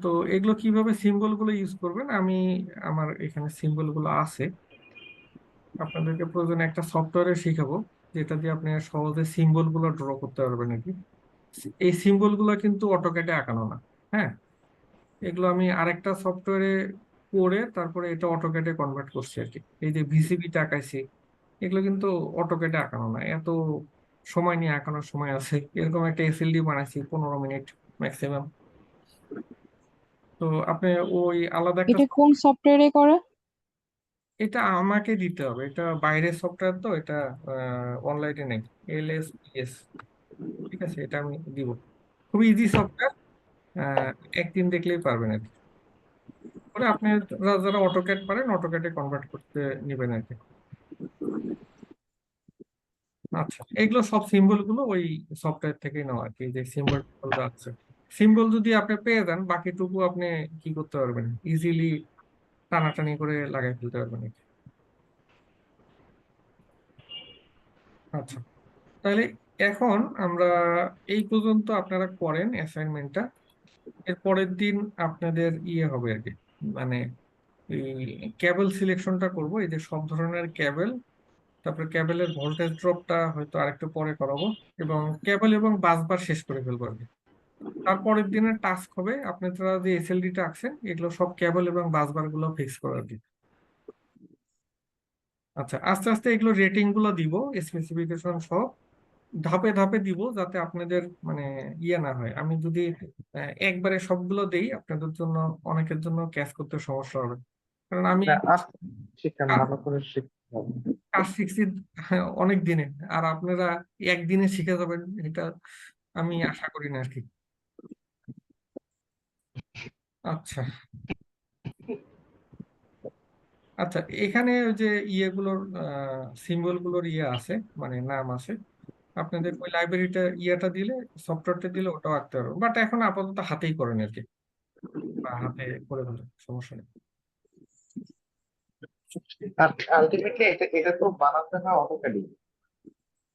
তো এগুলো কিভাবে সিম্বল গুলো ইউজ করবেন, আমি আমার এখানে সিম্বল গুলো আছে, আপনাদেরকে প্রয়োজনে একটা সফটওয়্যারে শিখাবো যেটা দিয়ে আপনি সহজে সিম্বল গুলো ড্র করতে পারবেন আর কি। এই সিম্বল গুলো কিন্তু অটোক্যাডে আঁকানো না। হ্যাঁ, এগুলো আমি আরেকটা সফটওয়্যারে করে তারপরে এটা অটোক্যাডে কনভার্ট করছি আর কি। এই যে ভিসিবিতে আঁকাইছি, এগুলো কিন্তু অটোক্যাডে আঁকানো না। এত সময় নিয়ে আঁকানোর সময় আছে? এরকম একটা এসএলডি বানাইছি 15 মিনিট ম্যাক্সিমাম। তো আপনি ওই আলাদা একটা এটা কোন সফটওয়্যারে করে? এটা আমাকে দিতে হবে, এটা বাইরের সফটওয়্যার, তো এটা অনলাইনে নেই। LSPS, ঠিক আছে, এটা আমি দিব। খুব ইজি সফটওয়্যার, একদিন দেখলেই পারবেন আর কি। পরে আপনি যারা যারা অটোক্যাড পারেন অটোক্যাডে কনভার্ট করতে নেবেন আর কি। আচ্ছা, এগুলো সব সিম্বল গুলো ওই সফটওয়্যার থেকেই নেওয়া আর কি। যে সিম্বল আছে, সিম্বল যদি আপনি পেয়ে যান বাকিটুকু আপনি কি করতে পারবেন, ইজিলি টানাটানি করে লাগাই ফেলতে পারবেন আর কি। আচ্ছা, তাহলে এখন আমরা এই পর্যন্ত আপনারা করেন অ্যাসাইনমেন্টটা। এর পরের দিন আপনাদের ইয়ে হবে আর কি, মানে এই ক্যাবেল সিলেকশনটা করব, এই যে সব ধরনের ক্যাবেল, তারপরে ক্যাবেলের ভোল্টেজ ড্রপটা হয়তো আরেকটু পরে করাবো, এবং ক্যাবেল এবং বাসবার শেষ করে ফেলবো আর কি। তারপরের দিনের টাস্ক হবে আপনারা যে এসএলডিটা আঁকছেন এগুলো সব ক্যাবেল এবং বাসবার গুলো ফিক্স করা আর কি। আচ্ছা, আস্তে আস্তে এগুলো রেটিং গুলো দিব, স্পেসিফিকেশন সহ ধাপে ধাপে দিব, যাতে আপনাদের মানে ইয়ে না হয়। আমি যদি একবারে সবগুলো দেই আপনাদের জন্য, অনেকের জন্য ক্যাচ করতে সমস্যা হবে। কারণ আমি না আস্তে শিখেন, কা- ভালো করে শিখতে হবে। কাজ শিখছি অনেক দিনে, আর আপনারা একদিনে শিখে যাবেন এটা আমি আশা করি না আর কি। আচ্ছা আচ্ছা, এখানে ওই যে ইয়েগুলোর সিম্বল গুলোর ইয়ে আছে, মানে নাম আছে। আপনাদের ওই লাইব্রেরিটা ইয়েটা দিলে, সফটওয়্যারটা দিলে ওটাও আঁকতে পারবেন, বাট এখন আপাতত হাতেই করেন আর কি, বা হাতে করে ফেলেন, সমস্যা নেই। আর আলটিমেটলি এটা এটা তো বানাতে হয় অটোক্যাডে,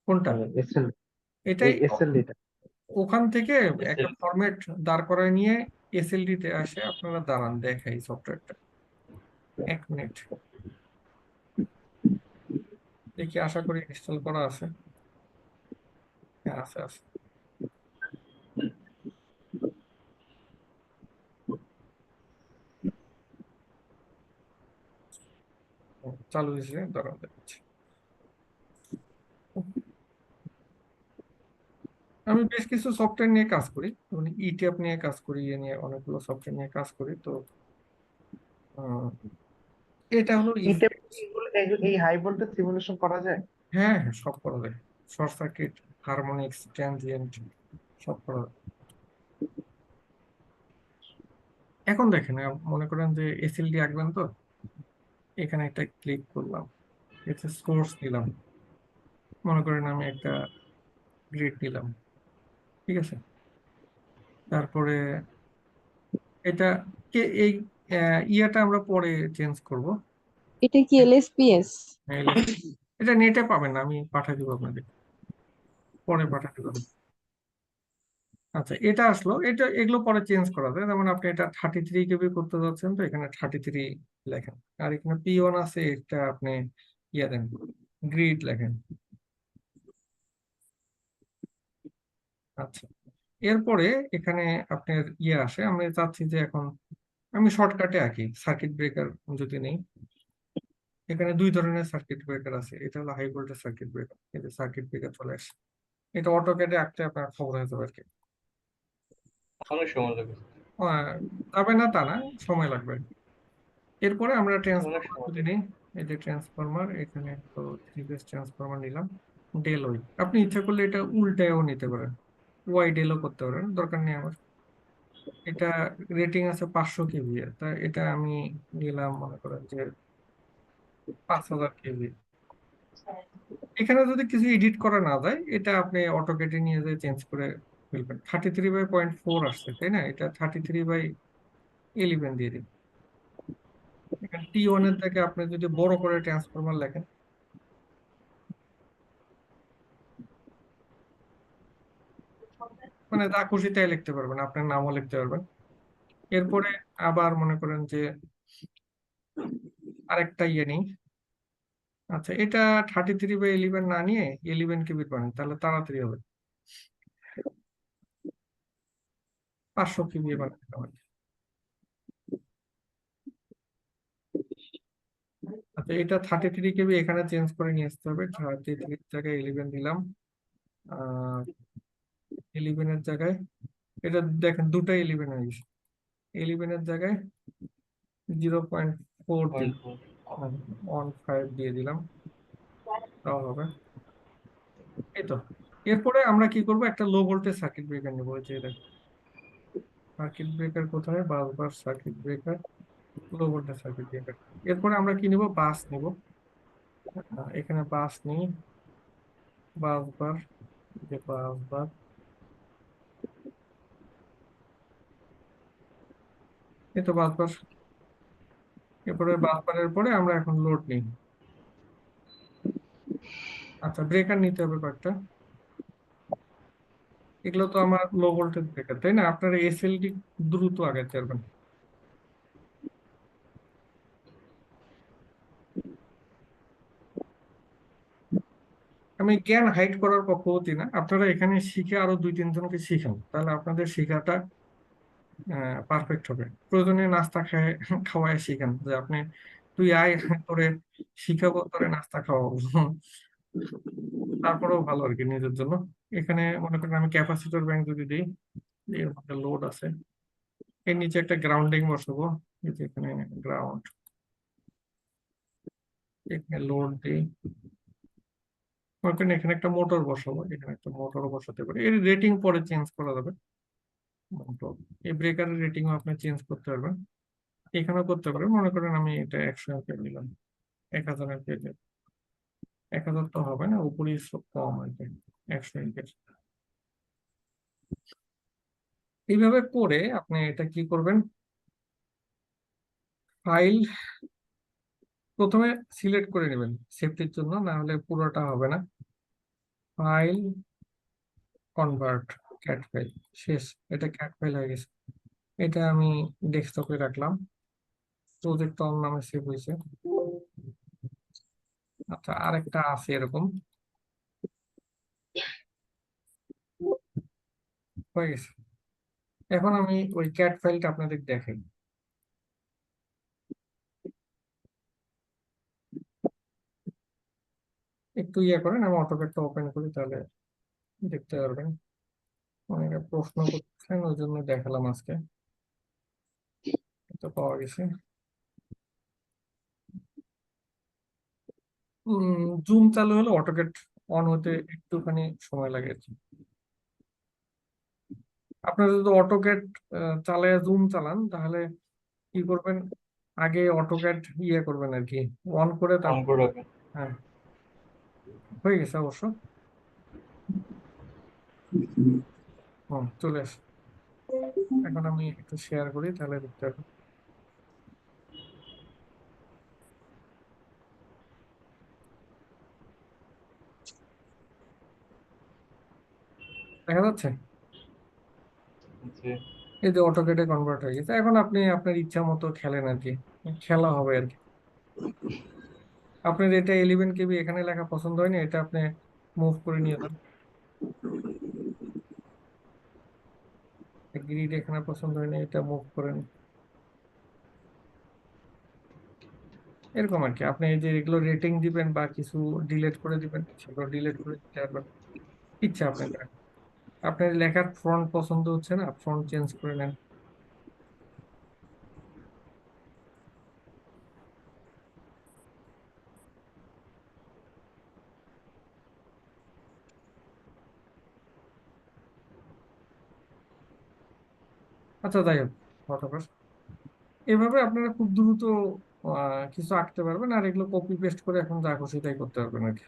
কোনটা? মানে এসএল, এটাই এই এসএলডিটা। ওখান থেকে একটা ফরম্যাট দাঁড় করায় নিয়ে এসএলডি তে আসে, আপনারা দাঁড়ান দেখাই সফটওয়্যারটা, 1 মিনিট দেখি, আশা করি ইনস্টল করা আছে। হ্যাঁ, আছে আছে। চালু হয়েছে, দাঁড়ান দেখাচ্ছি। আমি বেশ কিছু সফটওয়্যার নিয়ে কাজ করি, মানে ইট্যাপ নিয়ে কাজ করি, এ নিয়ে অনেকগুলো সফটওয়্যার নিয়ে কাজ করি। তো আহ, এটা হলো এটা এই হাই ভোল্টেজ সিমুলেশন করা যায়? হ্যাঁ হ্যাঁ, সব করা যায়। শর্ট সার্কিট, হারমোনিক্স, ট্রানজিয়েন্ট, সব করা যায়। এখন দেখেন, মনে করেন যে এসএলডি আঁকবেন, তো এখানে একটা ক্লিক করলাম, এটা সোর্স দিলাম, মনে করেন আমি একটা গ্রিড নিলাম, ঠিক আছে। তারপরে এটা এই ইয়াটা আমরা পরে চেঞ্জ করব। এটা কি এলএসপিএস? এটা নেটে পাবেন না, আমি পাঠিয়ে দিব আপনাদের, পরে পাঠিয়ে দিব। আচ্ছা, এটা আসলো, এটা এগুলো পরে চেঞ্জ করা যায়। যেমন আপনি এটা 33 KB করতে যাচ্ছেন, তো এখানে 33 লেখেন। আর এখানে P1 আছে, এটা আপনি ইয়ে দেন, গ্রিড লেখেন। আচ্ছা, এরপরে এখানে আপনার ইয়ে আসে, আমরা চাচ্ছি যে এখন আমি শর্টকাটে আঁকি সার্কিট ব্রেকার যদি নেই। এখানে দুই ধরনের সার্কিট ব্রেকার আছে, এটা হলো হাই ভোল্টেজ সার্কিট ব্রেকার, এটা সার্কিট ব্রেকার চলে আসে। এটা অটোক্যাডে আঁকতে আপনার খবর হয়ে যাবে আর কি। অনেক সময় লাগে। আহ, যাবে না তা না, সময় লাগবে। এরপরে আমরা অনেক ট্রান্সফরমার সময় যদি লাগে। নিই, এই যে ট্রান্সফরমার, এখানে তো 3 ফেজ ট্রান্সফরমার নিলাম, ডেল ওই। আপনি ইচ্ছা করলে এটা উল্টায়ও নিতে পারেন, ওয়াই ডেলও করতে পারেন, দরকার নেই আমার। এটা রেটিং আছে 500 KB এর, তা এটা আমি নিলাম মনে করেন যে 5000 KB। এখানে যদি কিছু এডিট করা না যায়, এটা আপনি অটোকেটে নিয়ে যেয়ে চেঞ্জ করে ফেলবেন। 33/0.4 আসছে, তাই না? এটা 33/11 দিয়ে দিন। এখানে T1 এর থেকে আপনি যদি বড় করে ট্রান্সফরমার লেখেন, মানে যা খুশি তাই লিখতে পারবেন, আপনার নামও লিখতে পারবেন। এরপরে আবার মনে করেন যে আরেকটা ইয়ে নিই। আচ্ছা, এটা 33/11 না নিয়ে 11 KB বানাই, তাহলে তাড়াতাড়ি হবে। 500 KB বানাতে হবে। আচ্ছা, এটা 33 KB এখানে চেঞ্জ করে নিয়ে আসতে হবে। 33 জায়গায় 11 দিলাম। আহ 11-এর জায়গায় এটা দেখেন দুটা 11 হয়ে গেছে। 11-এর জায়গায় 0.4 দিই, 0.4 15 দিয়ে দিলাম, তাও হবে। এই তো। এরপরে আমরা কি করব, একটা লো ভোল্টেজ সার্কিট ব্রেকার নেবো। ওই যে সার্কিট ব্রেকার কোথায়, bus bar circuit breaker, low voltage circuit breaker. এরপরে আমরা কি নিব, বাস নিব। এখানে বাস নিই, বাস বার, যে বাস বার, এই তো বাস বার। এরপরে বাস বারের পরে আমরা এখন লোড নিই। আচ্ছা, ব্রেকার নিতে হবে কয়েকটা। এগুলো তো আমার লো ভোল্টেজ ব্রেকার, তাই না? আপনারা এসএলডি দ্রুত আগাতে পারবেন। আমি জ্ঞান হাইড করার পক্ষপাতী না, আপনারা এখানে শিখে আরো 2-3 জনকে শিখান, তাহলে আপনাদের শেখাটা পারফেক্ট হবে। প্রয়োজনে নাস্তা খাওয়ায় শিখান, যে আপনি তুই আয় তোরে শিখাবো, তোরে নাস্তা খাওয়াবো। তারপরেও ভালো আর কি নিজের জন্য। এখানে মনে করেন আমি ক্যাপাসিটর ব্যাংক যদি দিই, এর মধ্যে লোড আছে, এর নিচে একটা গ্রাউন্ডিং বসাবো। এই যে এখানে গ্রাউন্ড, এখানে লোড দিই। মনে করেন এখানে একটা মোটর বসাবো, এখানে একটা মোটর বসাতে পারি। এর রেটিং পরে চেঞ্জ করা যাবে। মোটর, এই ব্রেকারের রেটিংও আপনি চেঞ্জ করতে পারবেন, এখানেও করতে পারবেন। মনে করেন আমি এটা 100 অ্যাম্পিয়ার নিলাম, 1000 অ্যাম্পিয়ার। 1000 তো হবে না, উপরেই কম আর কি, 100 অ্যাম্পিয়ার। এইভাবে করে আপনি এটা কি করবেন, ফাইল প্রথমে সিলেক্ট করে নেবেন সেফটির জন্য, না হলে পুরোটা হবে না। ফাইল, কনভার্ট, ক্যাট ফাইল, শেষ। এটা ক্যাট ফাইল হয়ে গেছে। এটা আমি ডেস্কটপে রাখলাম, প্রজেক্ট অন নামে সেভ হয়েছে। আচ্ছা, আরেকটা আছে এরকম, হয়ে গেছে। এখন আমি ওই ক্যাট ফাইলটা আপনাদের দেখাই। একটু ইয়ে করেন, আমি অটোক্যাডটা ওপেন করি, তাহলে দেখতে পারবেন। অনেকে প্রশ্ন করছেন, ওই জন্য দেখালাম আজকে। এটা পাওয়া গেছে। জুম চালু হলে অটোক্যাড অন হতে একটুখানি সময় লাগে আর কি। আপনারা যদি অটোক্যাড চালায় জুম চালান, তাহলে কি করবেন, আগে অটোক্যাড ইয়ে করবেন আর কি, অন করে অন তারপর। করে রাখবেন। হ্যাঁ, হয়ে গেছে অবশ্য। চলে আসে। এখন আমি একটু শেয়ার করি, তাহলে দেখতে পারবেন। দেখা যাচ্ছে, যে এই যে অটোক্যাডে কনভার্ট হয়ে গেছে। এখন আপনি আপনার ইচ্ছা মতো খেলেন আর কি, খেলা হবে আর কি। আপনার এটা 11 KB এখানে লেখা পছন্দ হয়নি, এটা আপনি মুভ করে নিয়ে যান। গ্রিড এখানে পছন্দ হয়নি, এটা মুভ করেন। এরকম আর কি। আপনি এই যে এগুলো রেটিং দিবেন বা কিছু ডিলিট করে দিবেন, সেগুলো ডিলিট করে দিতে পারবেন, ইচ্ছা আপনার। আপনার লেখার ফন্ট পছন্দ হচ্ছে না, ফন্ট চেঞ্জ করে নেন। আচ্ছা, যাই হোক, whatever। এভাবে আপনারা খুব দ্রুত কিছু আঁকতে পারবেন, আর এগুলো কপি পেস্ট করে এখন যা খুশি তাই করতে পারবেন আর কি।